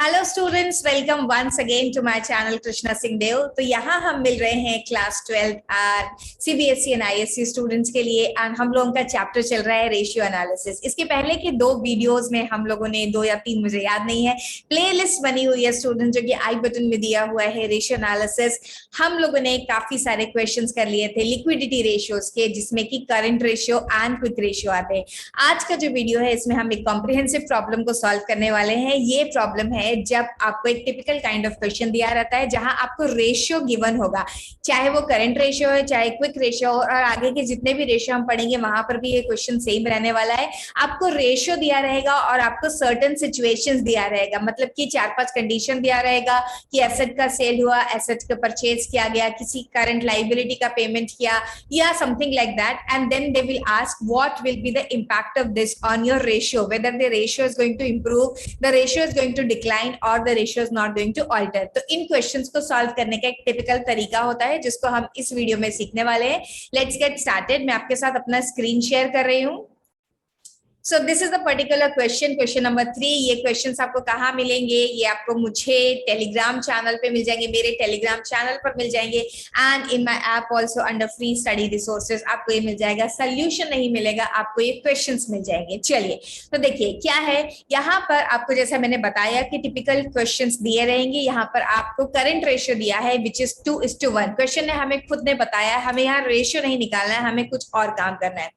Hello students, welcome once again to my channel Krishna Singh Dev. तो यहाँ हम मिल रहे हैं क्लास 12 और सीबीएसई एंड आईएससी स्टूडेंट्स के लिए। एंड हम लोगों का चैप्टर चल रहा है रेशियो एनालिसिस। इसके पहले के दो वीडियोस में हम लोगों ने, दो या तीन मुझे याद नहीं है, प्लेलिस्ट बनी हुई है स्टूडेंट, जो कि आई बटन में दिया हुआ है, रेशियो एनालिसिस। हम लोगों ने काफी सारे क्वेश्चन कर लिए थे लिक्विडिटी रेशियोज के, जिसमें कि current ratio and quick ratio आते हैं। आज का जो वीडियो है, इसमें हम एक कॉम्प्रिहेंसिव प्रॉब्लम को सॉल्व करने वाले हैं। ये प्रॉब्लम है जब आपको एक टिपिकल काइंड ऑफ क्वेश्चन दिया रहता है, जहां आपको रेशियो गिवन होगा, चाहे वो करंट रेशियो है, चाहे क्विक रेशियो, और आगे के जितने भी रेशियो हम पढ़ेंगे वहां पर भी ये क्वेश्चन सेम रहने वाला है। आपको रेशियो दिया रहेगा और आपको सर्टेन सिचुएशंस दिया रहेगा, मतलब कि 4-5 कंडीशन दिया रहेगा कि एसेट का सेल हुआ, एसेट का परचेज किया गया, किसी करंट लाइबिलिटी का पेमेंट किया, या something like that. And then they will ask what will be the impact of this on your ratio, whether the ratio is going to improve, the ratio is going to decline, और the ratio is not going to alter. तो इन questions को solve करने का एक typical तरीका होता है, जिसको हम इस वीडियो में सीखने वाले हैं। Let's get started. मैं आपके साथ अपना स्क्रीन शेयर कर रही हूँ। So this is the particular question number 3। ये क्वेश्चंस आपको कहाँ मिलेंगे? ये आपको मुझे टेलीग्राम चैनल पे मिल जाएंगे, मेरे टेलीग्राम चैनल पर मिल जाएंगे, and in my app also under free study resources आपको ये मिल जाएगा। सोल्यूशन नहीं मिलेगा, आपको ये क्वेश्चंस मिल जाएंगे। चलिए, तो देखिए क्या है यहाँ पर। आपको जैसा मैंने बताया कि टिपिकल क्वेश्चंस दिए रहेंगे। यहाँ पर आपको करंट रेशियो दिया है विच इज 2:1। क्वेश्चन ने हमें खुद ने बताया, हमें यहाँ रेशियो नहीं निकालना है, हमें कुछ और काम करना है।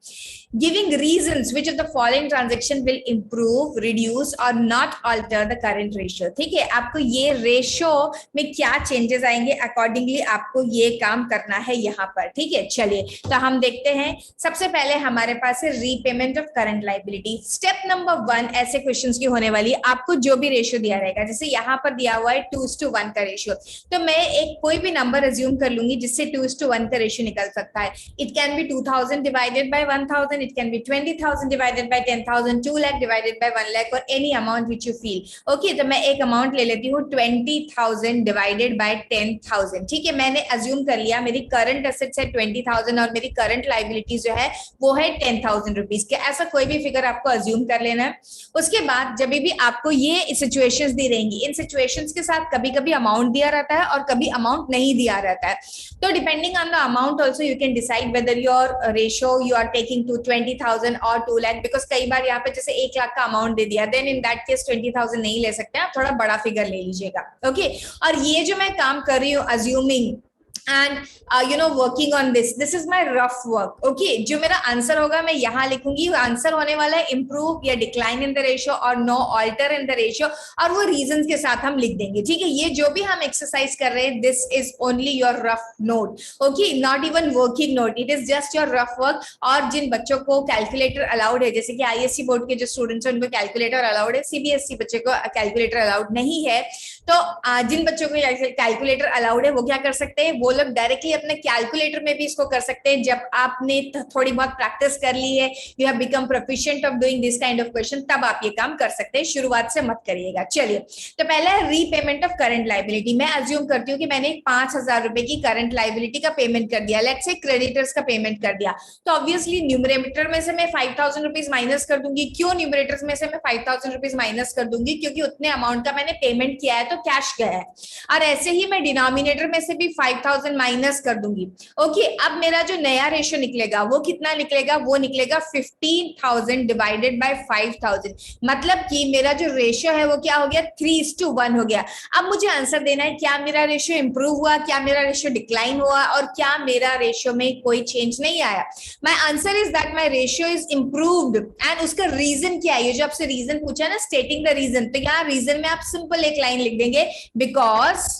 Giving reasons which of the following transaction will improve, reduce और not alter the current ratio. ठीक है, आपको ये रेशियो में क्या चेंजेस आएंगे, अकॉर्डिंगली आपको ये काम करना है यहाँ पर। ठीक है, चलिए तो हम देखते हैं। सबसे पहले हमारे पास है repayment of current liability. Step number 1 ऐसे क्वेश्चंस की होने वाली है। आपको जो भी रेशियो दिया रहेगा, जैसे यहाँ पर दिया हुआ है 2:1 का रेशियो, तो मैं एक कोई भी नंबर अज्यूम कर लूंगी जिससे 2:1 का रेशियो निकल सकता है। It can be 2000 divided by 1000, it can be 20,000 divided by 10,000, 2 lakh divided by 1 lakh, or any amount which you feel. Okay, तो मैं एक अमाउंट ले लेती हूँ 20,000 divided by 10,000। ठीक है, मैंने अज्यूम कर लिया मेरी करंट एसेट्स है 20,000 और मेरी करंट लाइबिलिटी जो है वो है 10,000 रुपीज के। ऐसा कोई भी फिगर आपको अज्यूम कर लेना है। उसके बाद जब भी आपको ये सिचुएशंस दी रहेंगी, इन सिचुएशंस के साथ कभी कभी अमाउंट दिया रहता है और कभी अमाउंट नहीं दिया रहता है। तो depending on the amount also you can decide whether your ratio you are taking to 20,000 और 2 लाख, बिकॉज कई बार यहाँ पे जैसे 1 लाख का अमाउंट दे दिया, देन इन दैट केस 20,000 नहीं ले सकते, आप थोड़ा बड़ा फिगर ले लीजिएगा। ओके, और ये जो मैं काम कर रही हूँ assuming and working on this is my rough work. Okay, जो मेरा आंसर होगा मैं यहाँ लिखूंगी। आंसर होने वाला है इम्प्रूव या डिक्लाइन इन द रेशियो और no alter in the ratio, और वो रीजंस के साथ हम लिख देंगे। ठीक है, ये जो भी हम एक्सरसाइज कर रहे हैं, this is only your rough note. Okay, not even working note, it is just your rough work. और जिन बच्चों को कैलकुलेटर अलाउड है, जैसे कि आईएससी बोर्ड के जो स्टूडेंट्स हैं उनको कैलकुलेटर अलाउड है, सीबीएसई बच्चे को कैलकुलेटर अलाउड नहीं है, तो जिन बच्चों को कैलकुलेटर अलाउड है वो क्या कर सकते हैं, वो लोग डायरेक्टली अपने कैलकुलेटर में भी इसको कर सकते हैं। जब आपने थोड़ी बहुत प्रैक्टिस कर ली है, you have become proficient of doing this kind of question, तब आप ये काम कर सकते हैं। शुरुआत से मत करिएगा। चलिए, तो पहला है रीपेमेंट ऑफ करंट लाइबिलिटी। मैं अज्यूम करती हूँ कि मैंने 5,000 रुपए की करंट लाइबिलिटी का पेमेंट कर दिया, लेट्स से क्रेडिटर्स का पेमेंट कर दिया। तो ऑब्वियसली न्यूमरेटर में से मैं 5,000 रुपीज माइनस कर दूंगी। क्यों न्यूमरेटर में से मैं 5,000 रुपीज माइनस कर दूंगी? क्योंकि उतने अमाउंट का मैंने पेमेंट किया है, तो कैश गया है। और ऐसे ही मैं डिनोमिनेटर में से भी 5,000 माइनस कर दूंगी। ओके, अब मेरा जो नया रेशियो निकलेगा वो कितना निकलेगा? वो निकलेगा 15,000 डिवाइडेड बाय 5,000। मतलब कि मेरा जो रेशियो है वो क्या हो गया? 3:1 हो गया। अब मुझे आंसर देना है, क्या मेरा रेशियो इंप्रूव हुआ, क्या मेरा रेशियो डिक्लाइन हुआ, और क्या मेरा रेशियो में कोई चेंज नहीं आया? My answer is that my ratio is improved. And उसका रीजन क्या है? ये जो आपसे रीजन पूछा ना, स्टेटिंग द रीजन, तो यहाँ रीजन में आप सिंपल एक लाइन लिख देंगे, because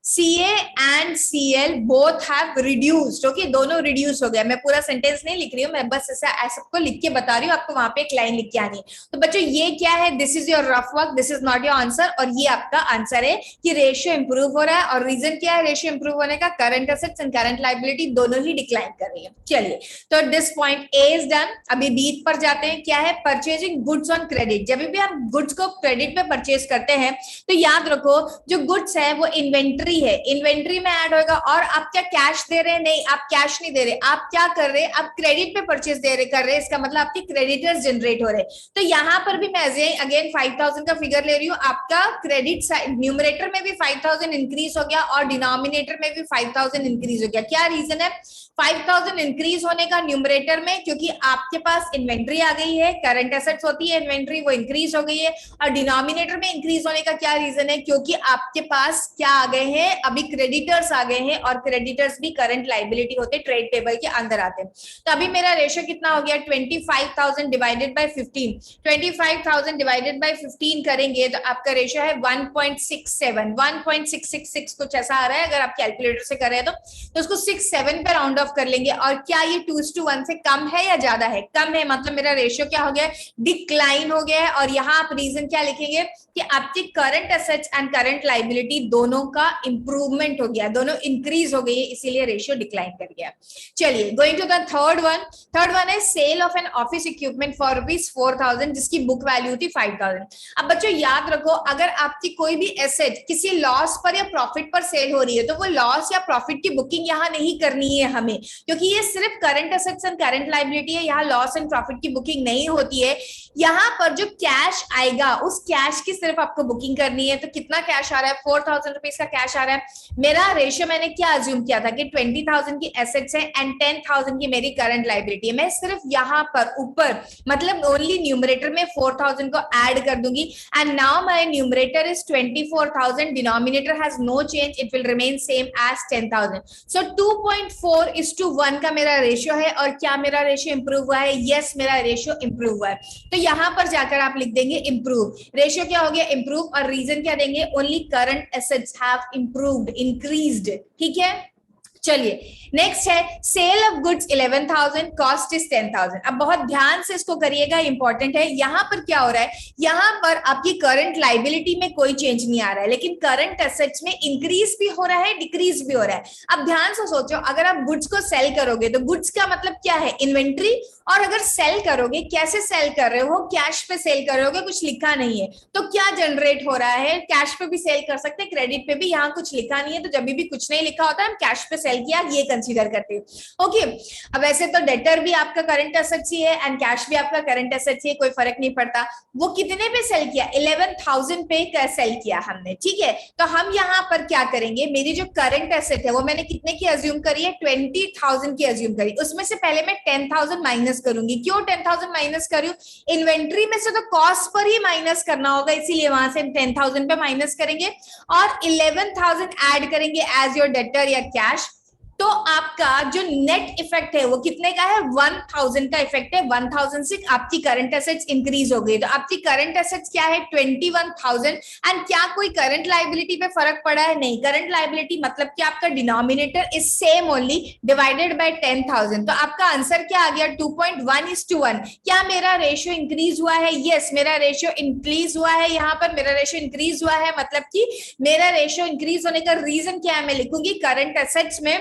CA and CL both have reduced. Okay, दोनों रिड्यूस हो गया। मैं पूरा सेंटेंस नहीं लिख रही हूँ, मैं बस ऐसा सबको लिख के बता रही हूँ, आपको वहां पे एक लाइन लिख के आनी है। तो बच्चों ये क्या है? This is your rough work, this is not your answer, और ये आपका आंसर है कि रेशियो इंप्रूव हो रहा है। और रीजन क्या है रेशियो इंप्रूव होने का? Current assets and current liability दोनों ही डिक्लाइन कर रही है। चलिए, तो this point A is done. अभी बी पर जाते हैं। क्या है? Purchasing goods on credit. जब भी हम गुड्स को क्रेडिट पे परचेज करते हैं, तो याद रखो जो गुड्स है वो इन्वेंट्री इन्वेंट्री है, इन्वेंट्री में ऐड होगा। और आप क्या कैश दे रहे हैं? नहीं, आप कैश नहीं दे रहे, आप क्या कर रहे हैं, आप क्रेडिट पे परचेस कर रहे हैं। इसका मतलब आपके क्रेडिटर्स जनरेट हो रहे हैं। तो यहाँ पर भी मैं अगेन 5000 का फिगर ले रही हूँ। आपका क्रेडिट साइड न्यूमरेटर में भी 5000 इंक्रीज हो गया और डिनोमिनेटर में भी 5000 इंक्रीज हो गया। क्या रीजन है 5000 इंक्रीज होने का न्यूमरेटर में? क्योंकि आपके पास इन्वेंट्री आ गई है, करंट एसेट्स होती है इन्वेंट्री, वो इंक्रीज हो गई है। और डिनोमिनेटर में इंक्रीज होने का क्या रीजन है? क्योंकि आपके पास क्या आ गए हैं, अभी क्रेडिटर्स आ गए हैं, और क्रेडिटर्स भी करंट लाइबिलिटी होते, ट्रेड टेबल के अंदर आते हैं। तो अभी मेरा रेशियो कितना हो गया? 25,000 डिवाइडेड बाय 15। 25,000 डिवाइडेड बाय 15 करेंगे तो आपका रेशियो है 1.67, 1.666 कुछ ऐसा आ रहा है। अगर आप कैलकुलेटर से कर रहे हैं तो उसको 6-7 पे राउंड ऑफ कर लेंगे। और क्या ये 2:1 से कम है या ज्यादा है? कम है, मतलब मेरा रेशियो क्या हो गया? डिक्लाइन हो गया है। और यहाँ आप रीजन क्या लिखेंगे कि आपकी current assets and current liability दोनों का इंप्रूवमेंट हो गया, दोनों इंक्रीज हो गई है, इसीलिए रेशियो डिक्लाइन कर गया। चलिए going to the third one है sale off an office equipment for ₹4,000 जिसकी बुक वैल्यू थी 5,000। अब बच्चों याद रखो, अगर आपकी कोई भी एसेट किसी लॉस पर या प्रॉफिट पर सेल हो रही है तो वो लॉस या प्रॉफिट की बुकिंग यहाँ नहीं करनी है हमें, क्योंकि ये सिर्फ current assets and current liability है। यहाँ लॉस एंड प्रॉफिट की बुकिंग नहीं होती है। यहाँ पर जो कैश आएगा उस कैश की सिर्फ आपको बुकिंग करनी है। तो कितना कैश आ रहा है? 4,000 रुपीज का कैश आ रहा है। मेरा रेशियो मैंने क्या अज्यूम किया था कि 20,000 की एसेट्स है एंड 10,000 की मेरी करंट लाइबिलिटी है। मैं सिर्फ यहाँ पर ऊपर मतलब ओनली न्यूमरेटर में 4,000 को ऐड कर दूंगी। And now my numerator is 24,000, denominator has no change, it will remain same as 10,000। So 2.4:1 का मेरा रेशियो है। और क्या मेरा रेशियो इंप्रूव हुआ है? यस, मेरा रेशियो इंप्रूव हुआ है। तो यहां पर जाकर आप लिख देंगे इंप्रूव। रेशियो क्या हो गया? इंप्रूव। और रीजन क्या देंगे? Only current assets have improved, increased. ठीक है, चलिए नेक्स्ट है sale of goods 11,000, cost is 10,000। अब बहुत ध्यान से इसको करिएगा, इंपॉर्टेंट है। यहां पर क्या हो रहा है? यहां पर आपकी करंट लाइबिलिटी में कोई चेंज नहीं आ रहा है, लेकिन करंट एसेट्स में इंक्रीज भी हो रहा है, डिक्रीज भी हो रहा है। अब ध्यान से सोचो, अगर आप गुड्स को सेल करोगे तो गुड्स का मतलब क्या है? इन्वेंट्री। और अगर सेल करोगे, कैसे सेल कर रहे हो? कैश पे सेल करोगे, कुछ लिखा नहीं है तो क्या जनरेट हो रहा है? कैश पे भी सेल कर सकते हैं, क्रेडिट पे भी। यहाँ कुछ लिखा नहीं है तो जब भी कुछ नहीं लिखा होता है हम कैश पे सेल किया ये कंसीडर करते हैं। ओके, अब वैसे तो डेटर भी आपका करंट एसेट्स ही है एंड कैश भी आपका करंट एसेट्स ही है, कोई फर्क नहीं पड़ता। वो कितने पे सेल किया? 11,000 पे सेल किया हमने। ठीक है, तो हम यहाँ पर क्या करेंगे? मेरी जो करंट एसेट है वो मैंने कितने की अज्यूम करी है? 20,000 की अज्यूम करी। उसमें से पहले मैं 10,000 माइनस करूंगी। क्यों 10,000 माइनस करूं? इन्वेंट्री में से तो कॉस्ट पर ही माइनस करना होगा, इसीलिए वहां से 10,000 पे माइनस करेंगे और 11,000 ऐड करेंगे एज योर डेटर या कैश। तो आपका जो नेट इफेक्ट है वो कितने का है? 1,000 का इफेक्ट है। 1,000 से आपकी करंट एसेट्स इंक्रीज हो गई। तो आपकी करंट एसेट्स क्या है? 21,000। एंड क्या कोई करंट लाइबिलिटी पे फर्क पड़ा है? नहीं। करंट लाइबिलिटी मतलब कि आपका denominator is same only, divided by 10,000। तो आपका आंसर क्या आ गया? 2.1:1। क्या मेरा रेशियो इंक्रीज हुआ है? यस, मेरा रेशियो इंक्रीज हुआ है। यहाँ पर मेरा रेशियो इंक्रीज हुआ है, मतलब कि मेरा रेशियो इंक्रीज होने का रीजन क्या है? मैं लिखूंगी करंट एसेट्स में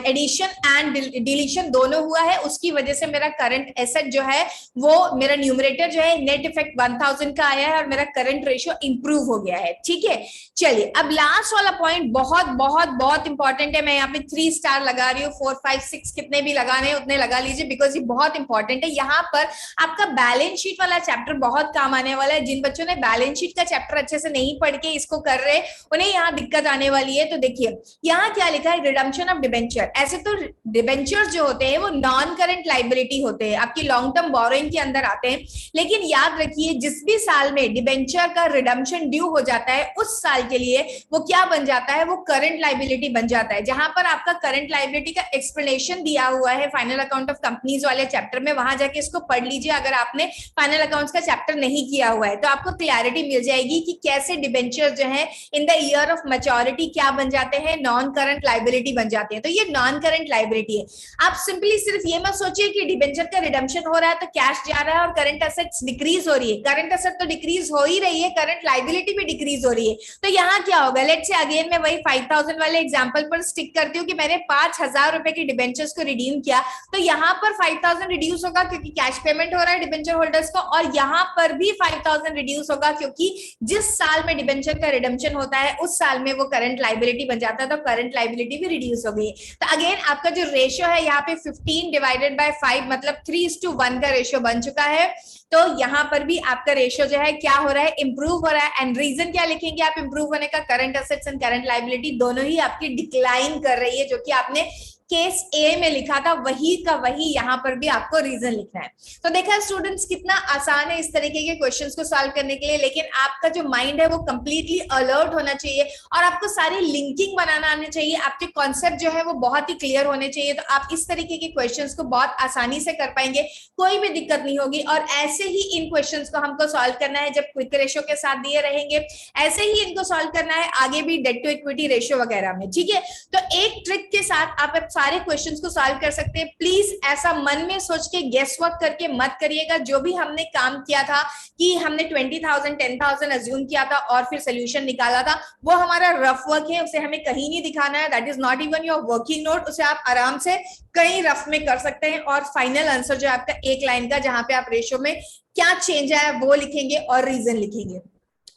एडिशन एंड डिलीशन दोनों हुआ है, उसकी वजह से मेरा करंट एसेट जो है वो मेरा न्यूमरेटर जो है नेट इफेक्ट 1,000 का आया है और मेरा करंट रेशियो इंप्रूव हो गया है। ठीक है, चलिए अब लास्ट वाला पॉइंट बहुत बहुत बहुत इंपॉर्टेंट है। मैं यहाँ पे 3 स्टार लगा रही हूँ, 4, 5, 6 कितने भी लगाने हैं उतने लगा लीजिए, बिकॉज ये बहुत इंपॉर्टेंट है। यहाँ पर आपका बैलेंस शीट वाला चैप्टर बहुत काम आने वाला है। जिन बच्चों ने बैलेंस शीट का चैप्टर अच्छे से नहीं पढ़ के इसको कर रहे उन्हें यहाँ दिक्कत आने वाली है। तो देखिए यहाँ क्या लिखा है? Redemption debenture. ऐसे तो डिबेंचर्स जो होते हैं वो नॉन करंट लाइबिलिटी होते हैं, आपकी लॉन्ग टर्म बोरोइंग के अंदर आते हैं। लेकिन याद रखिए जिस भी साल में डिबेंचर का रिडम्पशन ड्यू हो जाता है उस साल के लिए वो क्या बन जाता है? वो करंट लाइबिलिटी बन जाता है। जहां पर आपका करंट लाइबिलिटी का एक्सप्लेनेशन दिया हुआ है फाइनल अकाउंट ऑफ कंपनीज वाले चैप्टर में, वहां जाके इसको पढ़ लीजिए। अगर आपने फाइनल अकाउंट्स का चैप्टर नहीं किया हुआ है तो आपको क्लैरिटी मिल जाएगी कि कैसे डिबेंचर जो है in the year of maturity क्या बन जाते हैं? नॉन करंट लाइबिलिटी बन जाते हैं। जाती है, तो ये नॉन करंट लाइबिलिटी है। आप सिंपली सिर्फ ये मत सोचिए कि डिबेंचर का रिडम्पशन हो रहा है तो कैश जा रहा है और करंट एसेट्स डिक्रीज हो रही है। करंट एसेट तो डिक्रीज हो ही रही है, करंट लाइबिलिटी भी डिक्रीज हो रही है। तो यहाँ क्या होगा, लेट्स से अगेन मैं वही 5000 वाले एग्जांपल पर स्टिक करती हूँ कि मैंने 5000 रुपए की डिबेंचर्स को रिडीम किया, तो यहाँ पर 5000 रिड्यूस होगा क्योंकि कैश पेमेंट हो रहा है डिबेंचर होल्डर्स को, और यहाँ पर भी 5000 रिड्यूस होगा क्योंकि जिस साल में डिबेंचर का रिडम्पशन होता है उस साल में वो करंट लाइबिलिटी बन जाता है, तो करंट लाइबिलिटी भी रिड्यूस हो गई। तो अगेन आपका जो रेशियो है यहाँ पे 15 डिवाइडेड बाय 5 मतलब 3:1 का रेशियो बन चुका है। तो यहाँ पर भी आपका रेशियो जो है क्या हो रहा है, इंप्रूव हो रहा है। एंड रीजन क्या लिखेंगे आप इंप्रूव होने का, current assets and current liability दोनों ही आपकी डिक्लाइन कर रही है, जो कि आपने केस ए में लिखा था वही का वही यहाँ पर भी आपको रीजन लिखना है। तो देखा स्टूडेंट्स कितना आसान है इस तरीके के क्वेश्चंस को सॉल्व करने के लिए, लेकिन आपका जो माइंड है वो कंप्लीटली अलर्ट होना चाहिए और आपको सारी लिंकिंग बनाना आनी चाहिए, आपके कॉन्सेप्ट जो है वो बहुत ही क्लियर होने चाहिए। तो आप इस तरीके के क्वेश्चंस को बहुत आसानी से कर पाएंगे, कोई भी दिक्कत नहीं होगी। और ऐसे ही इन क्वेश्चंस को हमको सॉल्व करना है जब क्विक रेशियो के साथ दिए रहेंगे, ऐसे ही इनको सॉल्व करना है आगे भी डेट टू इक्विटी रेशियो वगैरह में, ठीक है। तो एक ट्रिक के साथ आप सारे क्वेश्चंस को सॉल्व कर सकते हैं। प्लीज ऐसा मन में सोच के गेस वर्क करके मत करिएगा। जो भी हमने काम किया था कि हमने 20,000 10,000 अज्यूम किया था और फिर सोल्यूशन निकाला था, वो हमारा रफ वर्क है, उसे हमें कहीं नहीं दिखाना है। That is not even your working note, उसे आप आराम से कहीं रफ में कर सकते हैं और फाइनल आंसर जो है आपका एक लाइन का, जहां पे आप रेशियो में क्या चेंज आया वो लिखेंगे और रीजन लिखेंगे।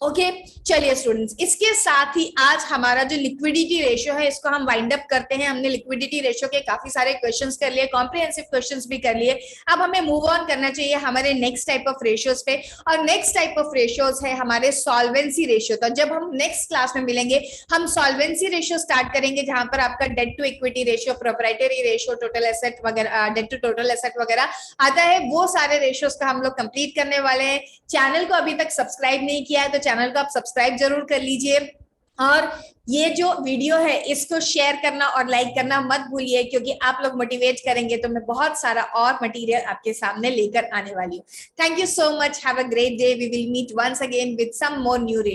ओके चलिए स्टूडेंट्स, इसके साथ ही आज हमारा जो लिक्विडिटी रेशियो है इसको हम वाइंड अप करते हैं। हमने लिक्विडिटी रेशियो के काफी सारे क्वेश्चंस कर लिए, कॉम्प्रिहेंसिव क्वेश्चंस भी कर लिए। अब हमें मूव ऑन करना चाहिए हमारे नेक्स्ट टाइप ऑफ रेशियोज पे, और नेक्स्ट टाइप ऑफ रेशियोज है हमारे सॉल्वेंसी रेशियो। तो जब हम नेक्स्ट क्लास में मिलेंगे हम सॉल्वेंसी रेशियो स्टार्ट करेंगे, जहां पर आपका debt to equity ratio, proprietary ratio, total asset वगैरह, डेट टू टोटल एसेट वगैरह आता है। वो सारे रेशियोज का हम लोग कंप्लीट करने वाले हैं। चैनल को अभी तक सब्सक्राइब नहीं किया है तो चैनल को आप सब्सक्राइब जरूर कर लीजिए, और ये जो वीडियो है इसको शेयर करना और लाइक करना मत भूलिए, क्योंकि आप लोग मोटिवेट करेंगे तो मैं बहुत सारा और मटेरियल आपके सामने लेकर आने वाली हूँ। Thank you so much, have a great day, we will meet once again with some more new ratio.